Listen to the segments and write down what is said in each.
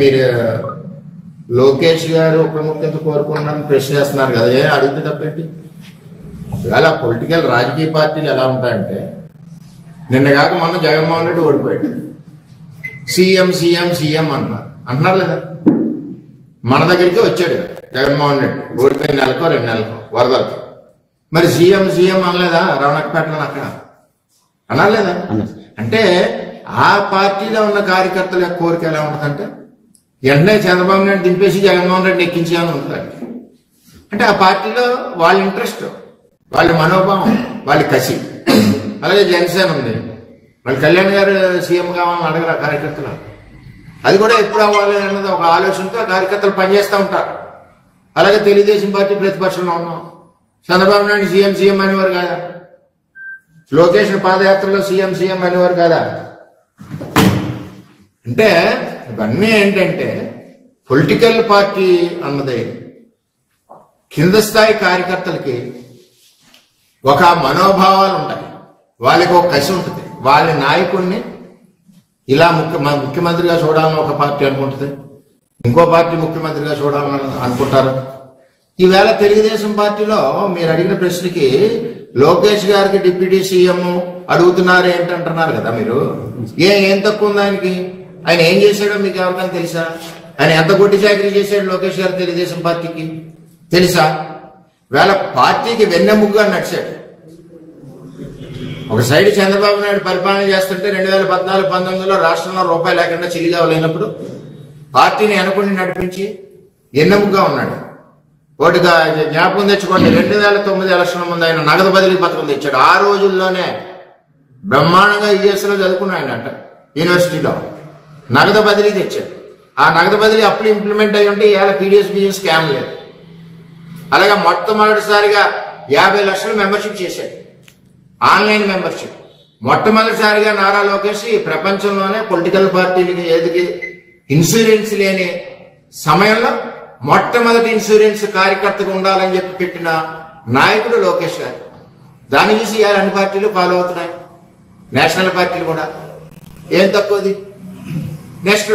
మీరు లోకేష్ గారు ఉప ముఖ్యమంత్రి కోరుకున్నారని ప్రశ్న చేస్తున్నారు కదా, అడిగితే తప్పేంటి? ఇవాళ పొలిటికల్ రాజకీయ పార్టీలు ఎలా ఉంటాయంటే, నిన్న కాక మొన్న జగన్మోహన్ రెడ్డి ఓడిపోయాడు, సీఎం సీఎం సీఎం అంటున్నారు లేదా? మన దగ్గరికి వచ్చాడు జగన్మోహన్ రెడ్డి ఓడిపోయిన నెలకో 2 నెలలకో వరదలతో. మరి సీఎం సీఎం అనలేదా రవణకపేటలో? అక్కడ అనలేదా? అంటే ఆ పార్టీలో ఉన్న కార్యకర్తల యొక్క కోరిక ఎలా ఉంటుందంటే, వెంటనే చంద్రబాబు నాయుడు దింపేసి జగన్మోహన్ రెడ్డి ఎక్కించాలని ఉంటుంది. అంటే ఆ పార్టీలో వాళ్ళ ఇంట్రెస్ట్, వాళ్ళ మనోభావం, వాళ్ళ కసి. అలాగే జనసేన ఉంది, వాళ్ళు కళ్యాణ్ గారు సీఎం కావాలని అడగరు కార్యకర్తలు. అది కూడా ఎప్పుడు అవ్వాలి అన్నది ఒక ఆలోచనతో కార్యకర్తలు పనిచేస్తూ ఉంటారు. అలాగే తెలుగుదేశం పార్టీ ప్రతిపక్షంలో ఉన్నాం, చంద్రబాబు నాయుడు సీఎం సీఎం అనేవారు కాదా? లోకేష్ పాదయాత్రలో సీఎం సీఎం అనేవారు కాదా? అంటే ఇవన్నీ ఏంటంటే పొలిటికల్ పార్టీ అన్నది కింద స్థాయి కార్యకర్తలకి ఒక మనోభావాలు ఉంటాయి, వాళ్ళకి ఒక కసి ఉంటుంది. వాళ్ళ నాయకుడిని ఇలా ముఖ్యమంత్రిగా చూడాలని ఒక పార్టీ అనుకుంటుంది, ఇంకో పార్టీ ముఖ్యమంత్రిగా చూడాలని అనుకుంటారు. ఈవేళ తెలుగుదేశం పార్టీలో మీరు అడిగిన ప్రశ్నకి లోకేష్ గారికి డిప్యూటీ సీఎం అడుగుతున్నారు ఏంటంటున్నారు కదా మీరు. ఏం తక్కువ ఉంది ఆయనకి? ఆయన ఏం చేశాడో మీకు ఎవరికైనా తెలుసా? ఆయన ఎంత గొడ్డి చాకరీ చేశాడు లోకేష్ గారు తెలుగుదేశం పార్టీకి తెలుసా? వేళ పార్టీకి వెన్నెముగ్గా నడిచాడు. ఒక సైడ్ చంద్రబాబు నాయుడు పరిపాలన చేస్తుంటే 2014-19లో రాష్ట్రంలో రూపాయి లేకుండా చిల్లిగా లేనప్పుడు పార్టీని అనుకుని నడిపించి వెన్నెముగ్గా ఉన్నాడు. ఒకటిగా జ్ఞాపకం తెచ్చుకోండి, 2009 ఎలక్షన్ ముందు ఆయన నగదు బదిలీ పథకం తెచ్చాడు. ఆ రోజుల్లోనే బ్రహ్మాండంగా యుఎస్లో చదువుకున్నాడు అంట, యూనివర్సిటీలో నగదు బదిలీ తెచ్చాడు. ఆ నగదు బదిలీ అప్పుడు ఇంప్లిమెంట్ అయ్యి ఉంటే ఇవాళ పీడిఎస్ బిజినెస్ స్కామ్ లేదు. అలాగే మొట్టమొదటిసారిగా 50 లక్షలు మెంబర్షిప్ చేశాడు, ఆన్లైన్ మెంబర్షిప్. మొట్టమొదటిసారిగా నారా లోకేష్ ప్రపంచంలోనే పొలిటికల్ పార్టీలకి ఏదికి ఇన్సూరెన్స్ లేని సమయంలో మొట్టమొదటి ఇన్సూరెన్స్ కార్యకర్తగా ఉండాలని చెప్పి పెట్టిన నాయకుడు లోకేష్ గారు. దాన్ని చూసి ఇవాళ అన్ని పార్టీలు ఫాలో అవుతున్నాయి, నేషనల్ పార్టీలు కూడా. ఏం తక్కువది? నెక్స్ట్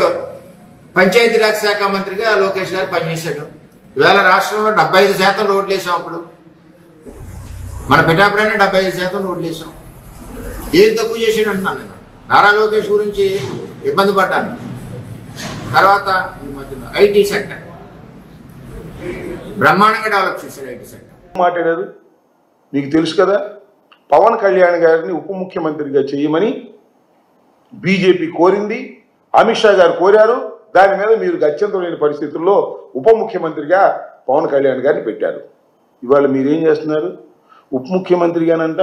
పంచాయతీరాజ్ శాఖ మంత్రిగా లోకేష్ గారు పనిచేశాడు. ఇవాళ రాష్ట్రంలో 75% రోడ్లు వేసాం. అప్పుడు మన పిఠాపురాన్ని 75% రోడ్లు వేసాం. ఏం తక్కువ చేసాడు అంటున్నాను నేను. నారా లోకేష్ గురించి ఇబ్బంది పడ్డాను. తర్వాత ఈ మధ్యన ఐటీ సెక్టర్ బ్రహ్మాండంగా డెవలప్ చేశాడు. ఐటీ సెక్టర్ మాట్లాడారు. మీకు తెలుసు కదా, పవన్ కళ్యాణ్ గారిని ఉప ముఖ్యమంత్రిగా చేయమని బీజేపీ కోరింది, అమిత్ షా గారు కోరారు. దాని మీద మీరు గత్యంతరం లేని పరిస్థితుల్లో ఉప ముఖ్యమంత్రిగా పవన్ కళ్యాణ్ గారిని పెట్టారు. ఇవాళ మీరేం చేస్తున్నారు? ఉప ముఖ్యమంత్రిగానంట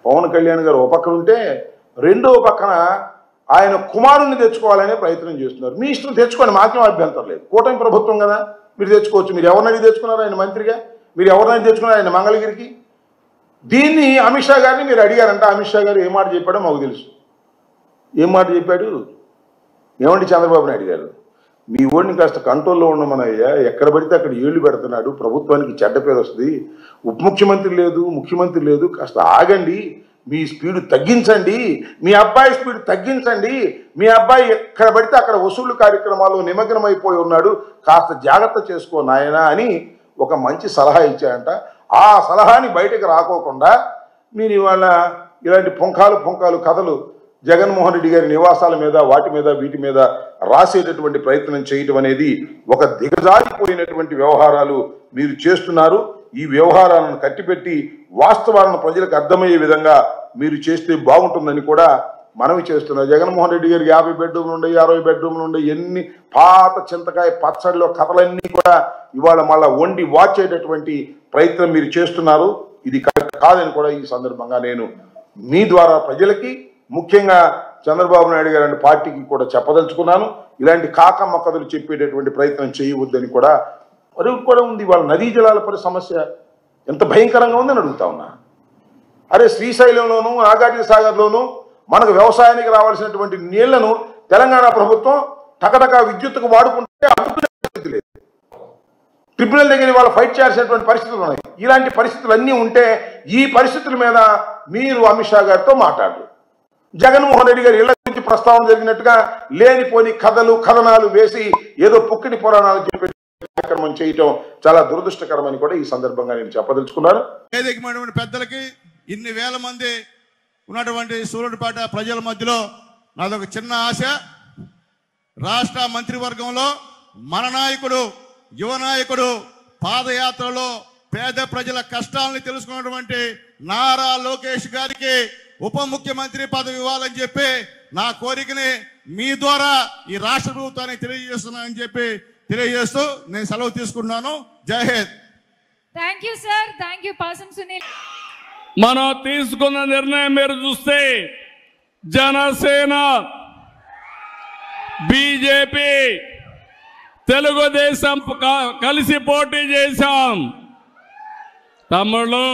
పవన్ కళ్యాణ్ గారు ఒక పక్కన ఉంటే, రెండో పక్కన ఆయన కుమారుణ్ణి తెచ్చుకోవాలనే ప్రయత్నం చేస్తున్నారు. మీ ఇష్టం తెచ్చుకోండి, మాకేం అభ్యంతరం లేదు. కూటమి ప్రభుత్వం కదా, మీరు తెచ్చుకోవచ్చు. మీరు ఎవరినైనా తెచ్చుకున్నారు ఆయన మంత్రిగా, మీరు ఎవరినైనా తెచ్చుకున్నారు ఆయన మంగళగిరికి. దీన్ని అమిత్ షా గారిని మీరు అడిగారంట. అమిత్ షా గారు ఏ మాట చెప్పాడో మాకు తెలుసు. ఏం మాట చెప్పాడు? ఏమండి చంద్రబాబు నాయుడు గారు, మీ ఓడిని కాస్త కంట్రోల్లో ఉండమనయ్యా, ఎక్కడ పడితే అక్కడ ఏళ్లు పెడుతున్నాడు, ప్రభుత్వానికి చెడ్డ పేరు వస్తుంది, ఉప ముఖ్యమంత్రి లేదు, ముఖ్యమంత్రి లేదు, కాస్త ఆగండి, మీ స్పీడ్ తగ్గించండి, మీ అబ్బాయి స్పీడ్ తగ్గించండి, మీ అబ్బాయి ఎక్కడ పడితే అక్కడ వసూలు కార్యక్రమాల్లో నిమగ్నమైపోయి ఉన్నాడు, కాస్త జాగ్రత్త చేసుకో నాయనా అని ఒక మంచి సలహా ఇచ్చాయంట. ఆ సలహాని బయటకు రాకోకుండా మీరు ఇవాళ ఇలాంటి పుంకాలు కథలు జగన్మోహన్ రెడ్డి గారి నివాసాల మీద, వాటి మీద, వీటి మీద రాసేటటువంటి ప్రయత్నం చేయటం అనేది ఒక దిగజారిపోయినటువంటి వ్యవహారాలు మీరు చేస్తున్నారు. ఈ వ్యవహారాలను కట్టిపెట్టి వాస్తవాలను ప్రజలకు అర్థమయ్యే విధంగా మీరు చేస్తే బాగుంటుందని కూడా మనవి చేస్తున్నారు. జగన్మోహన్ రెడ్డి గారికి 50 బెడ్రూమ్లు ఉండే, 60 బెడ్రూమ్లు ఉండే, ఎన్ని పాత చింతకాయ పచ్చడిలో కథలన్నీ కూడా ఇవాళ మళ్ళా వండి వాచేటటువంటి ప్రయత్నం మీరు చేస్తున్నారు. ఇది కరెక్ట్ కాదని కూడా ఈ సందర్భంగా నేను మీ ద్వారా ప్రజలకి, ముఖ్యంగా చంద్రబాబు నాయుడు గారి పార్టీకి కూడా చెప్పదలుచుకున్నాను. ఇలాంటి కాకమ్మ కథలు చెప్పేటటువంటి ప్రయత్నం చేయవద్దని కూడా కూడా ఉంది. వాళ్ళ నదీ జలాల సమస్య ఎంత భయంకరంగా ఉందని అడుగుతా ఉన్నా. అరే శ్రీశైలంలోనూ, నాగార్జున సాగర్లోనూ మనకు వ్యవసాయానికి రావాల్సినటువంటి నీళ్లను తెలంగాణ ప్రభుత్వం టకటకా విద్యుత్తుకు వాడుకుంటే అడ్డుకునే పరిస్థితి లేదు. ట్రిబ్యునల్ దగ్గర వాళ్ళు ఫైట్ చేయాల్సినటువంటి పరిస్థితులు ఉన్నాయి. ఇలాంటి పరిస్థితులు అన్నీ ఉంటే ఈ పరిస్థితుల మీద మీరు అమిత్ షా గారితో మాట్లాడరు. జగన్మోహన్ రెడ్డి గారు ఇళ్ల గురించి ప్రస్తావన జరిగినట్టుగా లేనిపోని కథనాలు వేసి ఏదో పుక్కిటి పురాణాలు చెప్పే కార్యక్రమం చేయటం చాలా దురదృష్టకరమని కూడా ఈ సందర్భంగా నేను చెప్పదలుచుకున్నాను. వేదికమైనటువంటి పెద్దలకి ఇన్ని వేల మంది ఉన్నటువంటి సూర్యుడిపేట ప్రజల మధ్యలో నాదొక చిన్న ఆశ. రాష్ట్ర మంత్రివర్గంలో మన నాయకుడు, యువ నాయకుడు, పాదయాత్రలో పేద ప్రజల కష్టాలను తెలుసుకున్నటువంటి నారా లోకేష్ గారికి ఉప ముఖ్యమంత్రి పదవి ఇవ్వాలని చెప్పి నా కోరికని మీ ద్వారా ఈ రాష్ట్ర ప్రభుత్వానికి తెలియజేస్తున్నానని చెప్పి తెలియజేస్తూ నేను సెలవు తీసుకున్నాను. జై Hind. Thank you sir. Thank you person Sunil. మనం తీసుకున్న నిర్ణయం మీరు చూస్తే జనసేన, బీజేపీ, తెలుగుదేశం కలిసి పోటీ చేశాం. తమ్ముళ్ళు,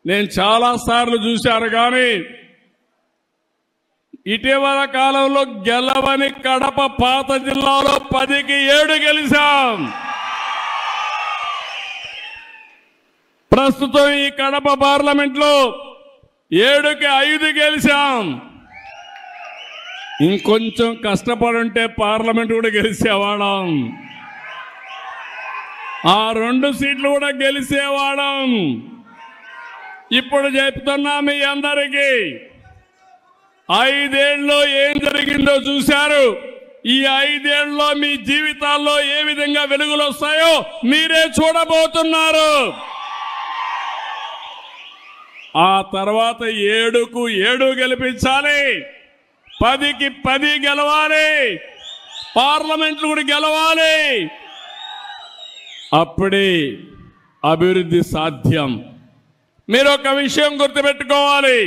నేను చాలా సార్లు చూశాను కానీ ఇటీవల కాలంలో గెలవని కడప పాత జిల్లాలో 10కి 7 గెలిచాం. ప్రస్తుతం ఈ కడప పార్లమెంట్లో 7కి 5 గెలిచాం. ఇంకొంచెం కష్టపడుంటే పార్లమెంట్ కూడా గెలిచేవాళ్ళం. ఆ 2 సీట్లు కూడా గెలిచేవాళ్ళం. ఇప్పుడు చెప్తున్నా మీ అందరికీ, 5 ఏళ్ళలో ఏం జరిగిందో చూశారు. ఈ 5 ఏళ్ళలో మీ జీవితాల్లో ఏ విధంగా వెలుగులు వస్తాయో మీరే చూడబోతున్నారు. ఆ తర్వాత 7కు 7 గెలిపించాలి, 10కి 10 గెలవాలి, పార్లమెంట్లు కూడా గెలవాలి. అప్పుడే అభివృద్ధి సాధ్యం. మీరు ఒక విషయం గుర్తుపెట్టుకోవాలి.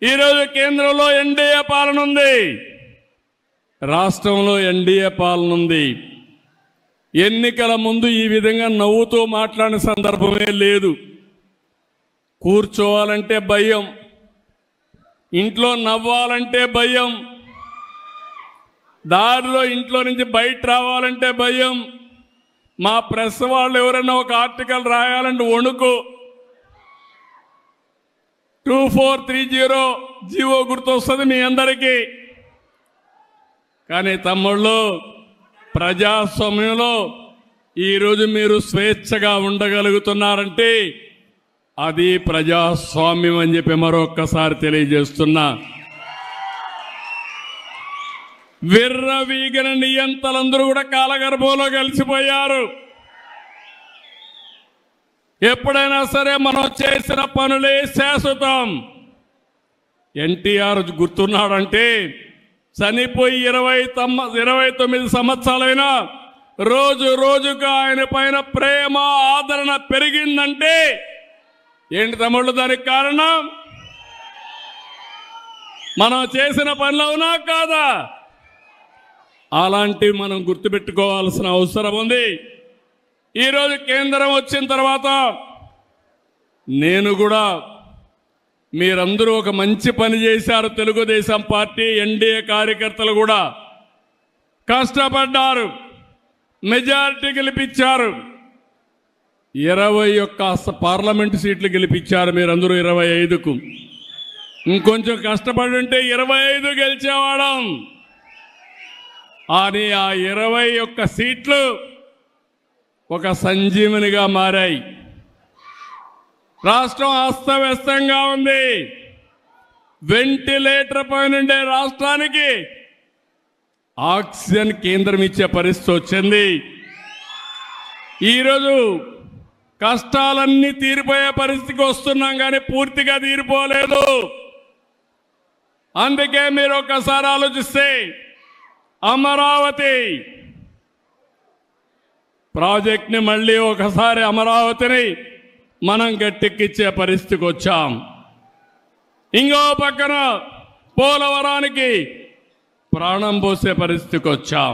ఈరోజు కేంద్రంలో ఎన్డీఏ పాలన ఉంది, రాష్ట్రంలో ఎన్డీఏ పాలన ఉంది. ఎన్నికల ముందు ఈ విధంగా నవ్వుతూ మాట్లాడిన సందర్భమే లేదు. కూర్చోవాలంటే భయం, ఇంట్లో నవ్వాలంటే భయం, దారిలో ఇంట్లో నుంచి బయట రావాలంటే భయం. మా ప్రెస్ వాళ్ళు ఎవరైనా ఒక ఆర్టికల్ రాయాలంటే వణుకు. 2430 జీవో గుర్తొస్తుంది మీ అందరికీ. కానీ తమ్ముళ్ళు, ప్రజాస్వామ్యంలో ఈరోజు మీరు స్వేచ్ఛగా ఉండగలుగుతున్నారంటే అది ప్రజాస్వామ్యం అని చెప్పి మరొక్కసారి తెలియజేస్తున్నా. విర్రవీగిన నియంతలందరూ కూడా కాలగర్భంలో కలిసిపోయారు. ఎప్పుడైనా సరే మనం చేసిన పనులే శాశ్వతం. ఎన్టీఆర్ గుర్తున్నాడంటే చనిపోయి 29 సంవత్సరాలైనా రోజు రోజుకు ఆయన పైన ప్రేమ, ఆదరణ పెరిగిందంటే ఏంటి తమ్ముళ్ళు దానికి కారణం? మనం చేసిన పనులు అవునా కాదా? అలాంటివి మనం గుర్తుపెట్టుకోవాల్సిన అవసరం ఉంది. ఈరోజు కేంద్రం వచ్చిన తర్వాత నేను కూడా, మీరందరూ ఒక మంచి పని చేశారు. తెలుగుదేశం పార్టీ, ఎన్డీఏ కార్యకర్తలు కూడా కష్టపడ్డారు, మెజారిటీ గెలిపించారు. 21 పార్లమెంటు సీట్లు గెలిపించారు మీరందరూ 25కు. ఇంకొంచెం కష్టపడి ఉంటే 25 గెలిచేవాళ్ళం. అని ఆ 21 సీట్లు ఒక సంజీవనిగా మారాయి. రాష్ట్రం అస్తవ్యస్తంగా ఉంది. వెంటిలేటర్ పైనుండే రాష్ట్రానికి ఆక్సిజన్ కేంద్రం ఇచ్చే పరిస్థితి వచ్చింది. ఈరోజు కష్టాలన్నీ తీరిపోయే పరిస్థితికి వస్తున్నాం, కానీ పూర్తిగా తీరిపోలేదు. అందుకే మీరు ఒక్కసారి ఆలోచిస్తే అమరావతి ప్రాజెక్ట్ని మళ్ళీ ఒకసారి అమరావతిని మనం గట్టెక్కిచ్చే పరిస్థితికి వచ్చాం. ఇంకో పక్కన పోలవరానికి ప్రాణం పోసే పరిస్థితికి వచ్చాం.